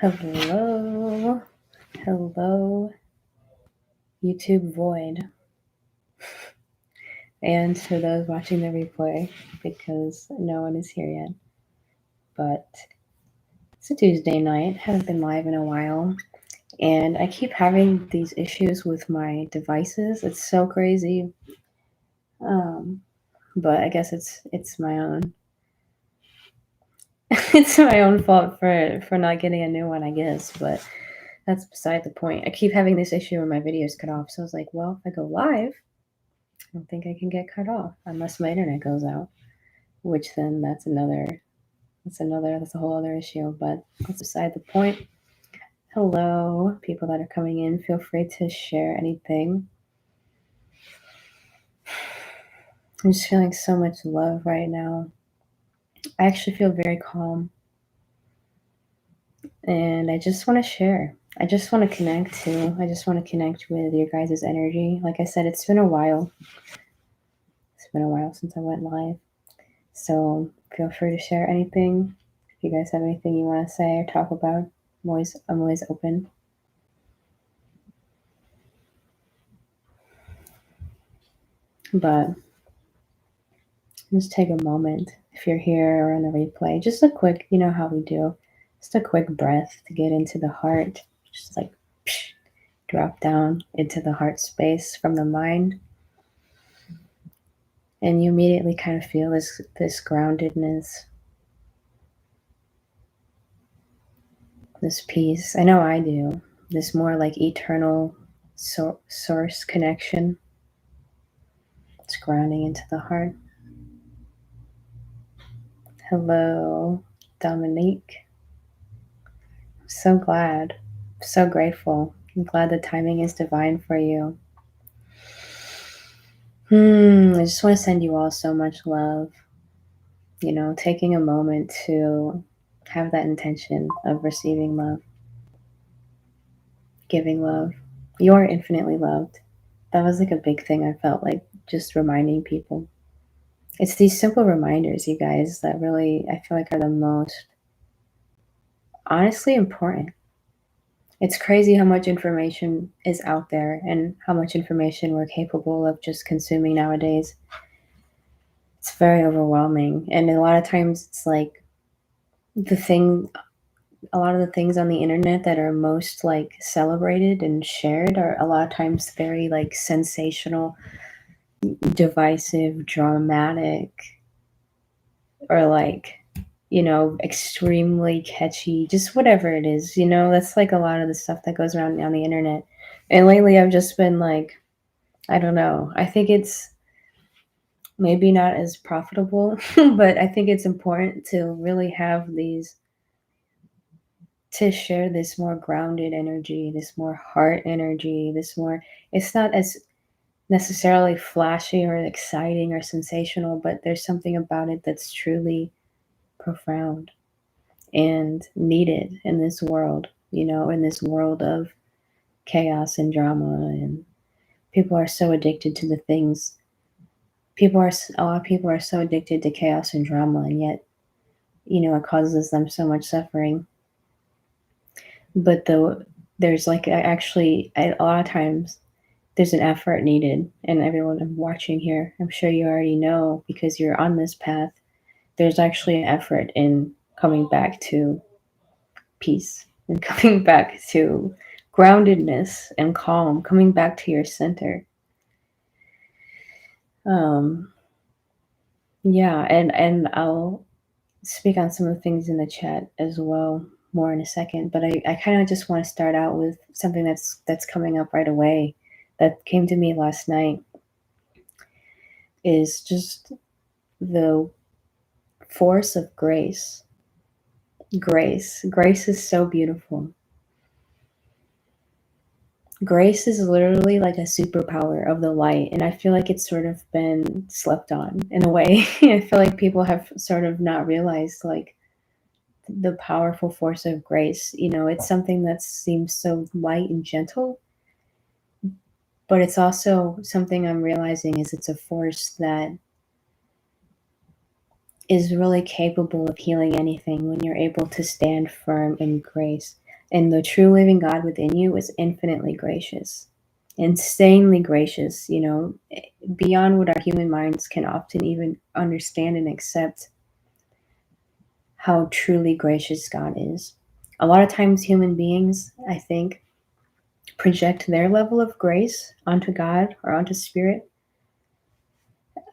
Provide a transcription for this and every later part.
Hello, hello, YouTube Void, and for those watching the replay, because no one is here yet. But it's a Tuesday night, haven't been live in a while, and I keep having these issues with my devices. It's so crazy. But I guess it's my own. It's my own fault for not getting a new one, I guess. But that's beside the point. I keep having this issue where my videos cut off. So I was like, well, if I go live, I don't think I can get cut off unless my internet goes out, which then that's a whole other issue, but that's beside the point. Hello, people that are coming in, feel free to share anything. I'm just feeling so much love right now. I actually feel very calm, and I just want to share. I just want to connect too. I just want to connect with your guys' energy. Like I said, it's been a while. It's been a while since I went live. So feel free to share anything. If you guys have anything you want to say or talk about, I'm always open. But just take a moment if you're here or on the replay. Just a quick, you know how we do, just a quick breath to get into the heart. Just like drop down into the heart space from the mind. And you immediately kind of feel this groundedness, this peace. I know I do. This more like eternal source connection. It's grounding into the heart. Hello, Dominique. I'm so glad. I'm so grateful. I'm glad the timing is divine for you. I just want to send you all so much love. You know, taking a moment to have that intention of receiving love, giving love. You are infinitely loved. That was like a big thing I felt like just reminding people. It's these simple reminders, you guys, that really I feel like are the most honestly important. It's crazy how much information is out there and how much information we're capable of just consuming nowadays. It's very overwhelming. And a lot of times it's like a lot of the things on the internet that are most like celebrated and shared are a lot of times very like sensational, divisive, dramatic, or like, you know, extremely catchy, just whatever it is, you know, that's like a lot of the stuff that goes around on the internet. And lately I've just been like, I don't know. I think it's maybe not as profitable, but I think it's important to really have to share this more grounded energy, this more heart energy, it's not as necessarily flashy or exciting or sensational, but there's something about it that's truly profound and needed in this world, you know, in this world of chaos and drama. And people are so addicted to the things. A lot of people are so addicted to chaos and drama, and yet, you know, it causes them so much suffering. But there's like actually a lot of times there's an effort needed, and everyone watching here, I'm sure you already know because you're on this path. There's actually an effort in coming back to peace and coming back to groundedness and calm, coming back to your center. Yeah, and I'll speak on some of the things in the chat as well more in a second, but I kind of just want to start out with something that's coming up right away that came to me last night, is just the force of grace. Grace is so beautiful. Grace is literally like a superpower of the light, and I feel like it's sort of been slept on in a way. I feel like people have sort of not realized like the powerful force of grace. You know, it's something that seems so light and gentle, but it's also something I'm realizing is it's a force that is really capable of healing anything when you're able to stand firm in grace. And the true living God within you is infinitely gracious, insanely gracious, beyond what our human minds can often even understand and accept how truly gracious God is. A lot of times, human beings, I think, project their level of grace onto God or onto spirit.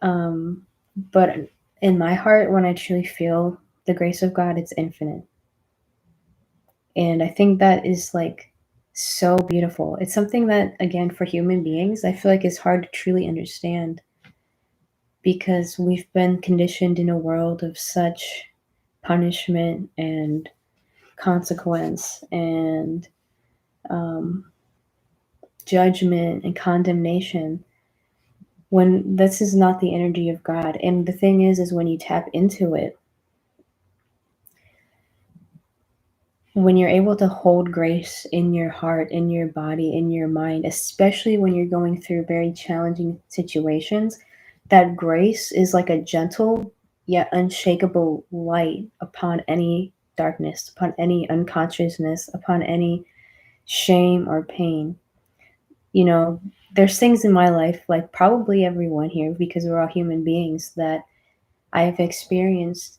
But in my heart, when I truly feel the grace of God, it's infinite. And I think that is like so beautiful. It's something that, again, for human beings, I feel like it's hard to truly understand because we've been conditioned in a world of such punishment and consequence and judgment and condemnation when this is not the energy of God. And the thing is when you tap into it, when you're able to hold grace in your heart, in your body, in your mind, especially when you're going through very challenging situations, that grace is like a gentle yet unshakable light upon any darkness, upon any unconsciousness, upon any shame or pain. There's things in my life, like probably everyone here, because we're all human beings, that I have experienced,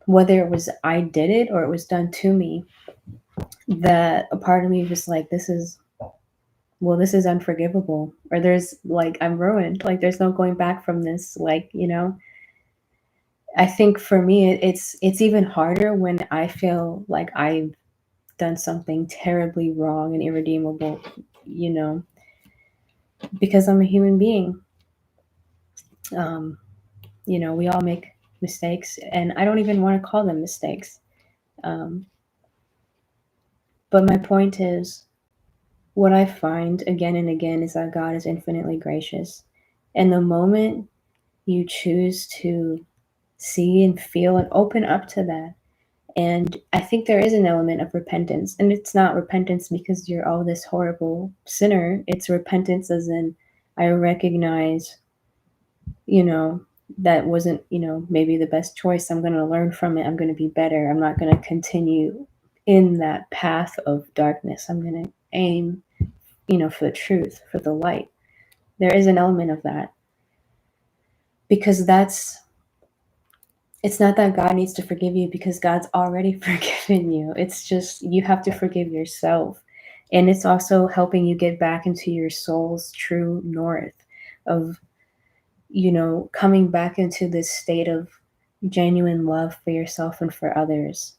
whether it was I did it or it was done to me, that a part of me was like, this is unforgivable, or there's like, I'm ruined, like there's no going back from this, I think for me it's even harder when I feel like I've done something terribly wrong and irredeemable, you know because I'm a human being. um we all make mistakes, and I don't even want to call them mistakes. um but my point is, what I find again and again is that God is infinitely gracious. And the moment you choose to see and feel and open up to that, and I think there is an element of repentance. And it's not repentance because you're, oh, this horrible sinner. It's repentance as in, I recognize, you know, that wasn't, maybe the best choice. I'm going to learn from it. I'm going to be better. I'm not going to continue in that path of darkness. I'm going to aim, for the truth, for the light. There is an element of that, because it's not that God needs to forgive you, because God's already forgiven you. It's just you have to forgive yourself. And it's also helping you get back into your soul's true north of, coming back into this state of genuine love for yourself and for others.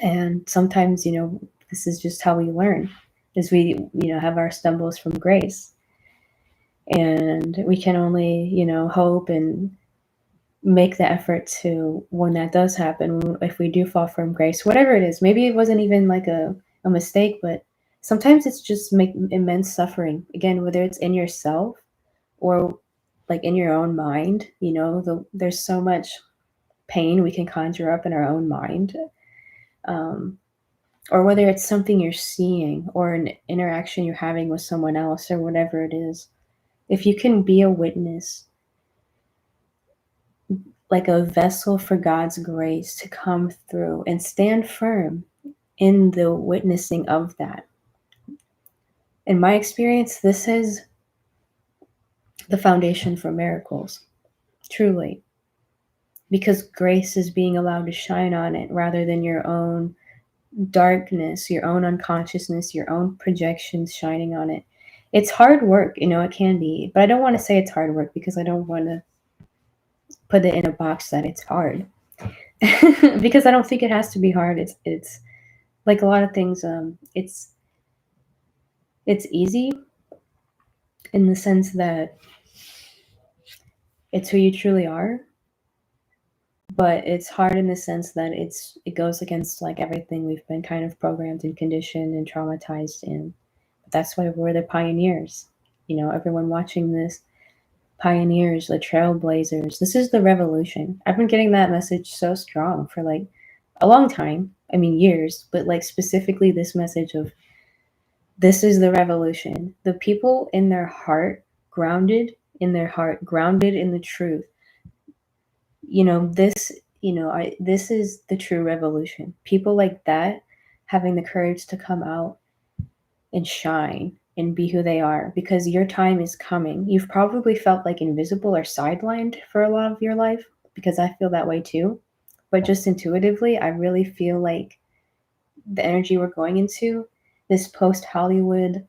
And sometimes, this is just how we learn, is we, have our stumbles from grace. And we can only, hope and make the effort to, when that does happen, if we do fall from grace, whatever it is, maybe it wasn't even like a mistake, but sometimes it's just make immense suffering, again, whether it's in yourself or like in your own mind. There's so much pain we can conjure up in our own mind, or whether it's something you're seeing or an interaction you're having with someone else or whatever it is. If you can be a witness, like a vessel for God's grace to come through and stand firm in the witnessing of that. In my experience, this is the foundation for miracles, truly, because grace is being allowed to shine on it rather than your own darkness, your own unconsciousness, your own projections shining on it. It's hard work, it can be, but I don't want to say it's hard work because I don't want to put it in a box that it's hard. Because I don't think it has to be hard. It's like a lot of things. It's easy in the sense that it's who you truly are, but it's hard in the sense that it goes against like everything we've been kind of programmed and conditioned and traumatized in. But that's why we're the pioneers. Everyone watching this, pioneers, the trailblazers. This is the revolution. I've been getting that message so strong for like a long time. I mean, years, but like specifically this message of, this is the revolution. The people in their heart, grounded in their heart, grounded in the truth. This is the true revolution. People like that having the courage to come out and shine and be who they are, because your time is coming. You've probably felt like invisible or sidelined for a lot of your life, because I feel that way too. But just intuitively, I really feel like the energy we're going into, this post Hollywood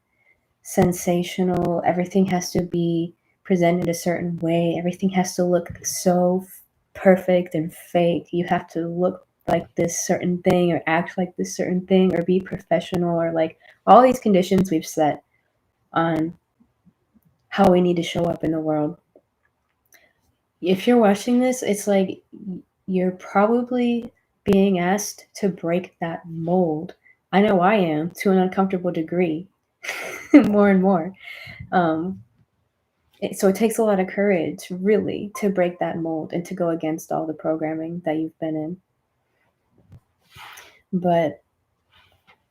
sensational, everything has to be presented a certain way, everything has to look so perfect and fake. You have to look like this certain thing or act like this certain thing or be professional, or like all these conditions we've set on how we need to show up in the world. If you're watching this, it's like you're probably being asked to break that mold. I know I am, to an uncomfortable degree, more and more. So it takes a lot of courage, really, to break that mold and to go against all the programming that you've been in. But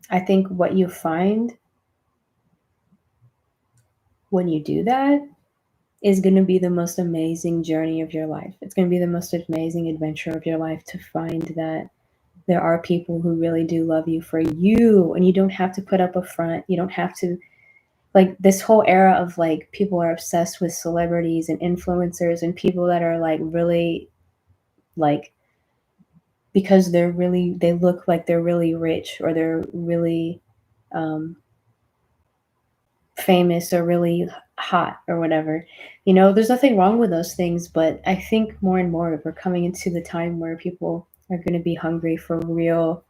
I think what you find when you do that is going to be the most amazing journey of your life. It's going to be the most amazing adventure of your life, to find that there are people who really do love you for you, and you don't have to put up a front. You don't have to, like, this whole era of like people are obsessed with celebrities and influencers and people that are like really like, because they look like they're really rich or they're really famous or really hot or whatever. There's nothing wrong with those things, but I think more and more we're coming into the time where people are going to be hungry for real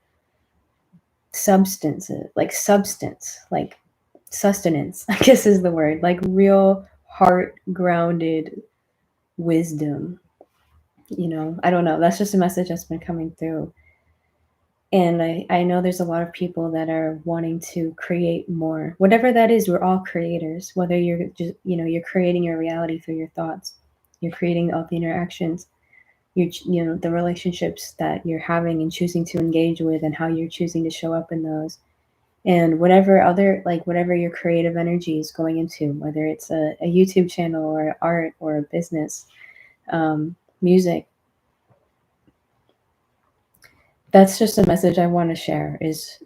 substance, like sustenance, I guess is the word, like real heart grounded wisdom. I don't know. That's just a message that's been coming through. And I know there's a lot of people that are wanting to create more. Whatever that is, we're all creators. Whether you're just, you're creating your reality through your thoughts, you're creating all the interactions, the relationships that you're having and choosing to engage with, and how you're choosing to show up in those. And whatever your creative energy is going into, whether it's a YouTube channel or art or a business, music. That's just a message I want to share is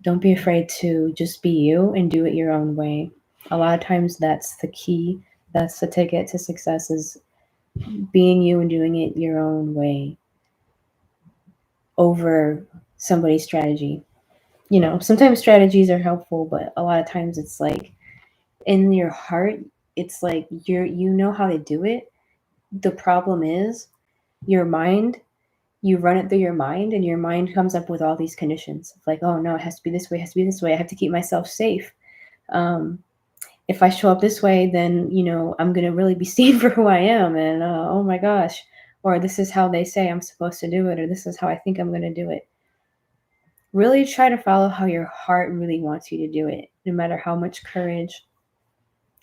don't be afraid to just be you and do it your own way. A lot of times that's the key. That's the ticket to success, is being you and doing it your own way over somebody's strategy. Sometimes strategies are helpful, but a lot of times it's like in your heart, it's like you know how to do it. The problem is your mind. You run it through your mind, and your mind comes up with all these conditions. It's like, oh no, it has to be this way, it has to be this way. I have to keep myself safe. If I show up this way, then, I'm going to really be seen for who I am. And oh my gosh, or this is how they say I'm supposed to do it, or this is how I think I'm going to do it. Really try to follow how your heart really wants you to do it, no matter how much courage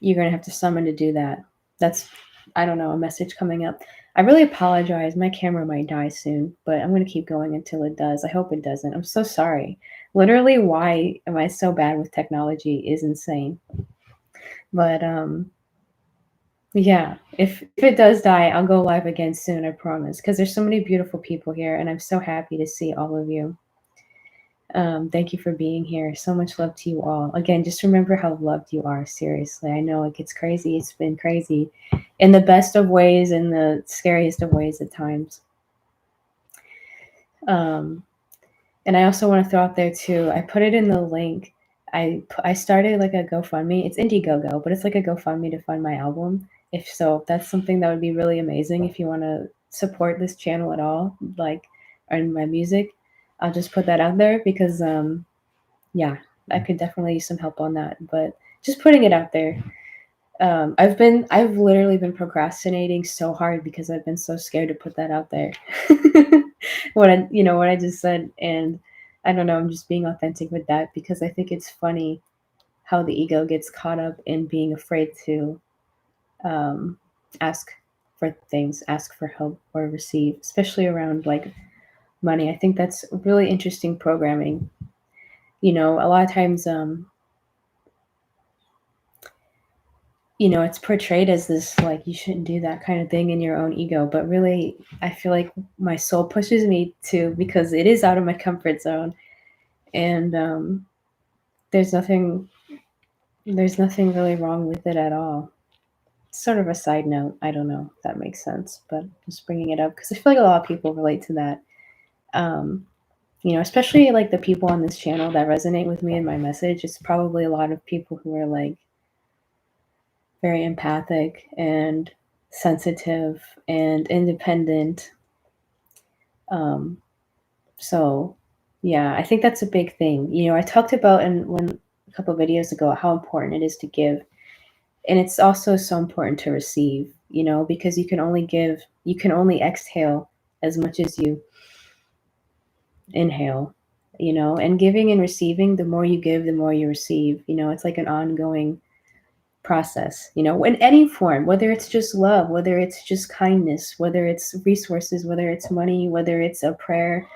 you're going to have to summon to do that. That's, I don't know, a message coming up. I really apologize. My camera might die soon, but I'm going to keep going until it does. I hope it doesn't. I'm so sorry. Literally, why am I so bad with technology is insane. But yeah, if it does die, I'll go live again soon, I promise, because there's so many beautiful people here, and I'm so happy to see all of you. Thank you for being here. So much love to you all. Again, just remember how loved you are. Seriously, I know it gets crazy. It's been crazy in the best of ways and the scariest of ways at times. And I also want to throw out there too, I put it in the link. I started like a GoFundMe. It's Indiegogo, but it's like a GoFundMe to fund my album. If that's something that would be really amazing. If you want to support this channel at all, like, and my music, I'll just put that out there because, yeah, I could definitely use some help on that. But just putting it out there. I've literally been procrastinating so hard because I've been so scared to put that out there. what I just said, and I don't know, I'm just being authentic with that because I think it's funny how the ego gets caught up in being afraid to ask for things, ask for help or receive, especially around like money. I think that's really interesting programming. A lot of times it's portrayed as this, like, you shouldn't do that kind of thing in your own ego. But really, I feel like my soul pushes me to, because it is out of my comfort zone. And there's nothing really wrong with it at all. It's sort of a side note. I don't know if that makes sense, but just bringing it up because I feel like a lot of people relate to that. Um, especially like the people on this channel that resonate with me and my message. It's probably a lot of people who are like very empathic and sensitive and independent. Um, so yeah, I think that's a big thing. I talked about in when a couple of videos ago how important it is to give, and it's also so important to receive. Because you can only exhale as much as you inhale. And giving and receiving, the more you give, the more you receive. It's like an ongoing process, in any form, whether it's just love, whether it's just kindness, whether it's resources, whether it's money, whether it's a prayer.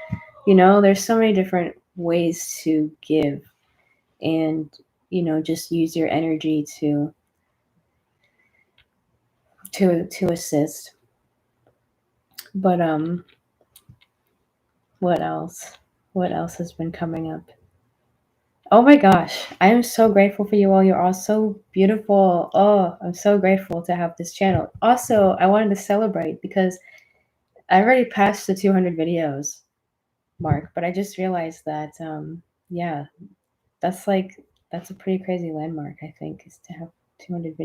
There's so many different ways to give, and just use your energy to assist. But what else? What else has been coming up? Oh my gosh, I am so grateful for you all. You're all so beautiful. Oh, I'm so grateful to have this channel. Also, I wanted to celebrate because I already passed the 200 videos mark, but I just realized that, yeah, that's a pretty crazy landmark, I think, is to have 200 videos.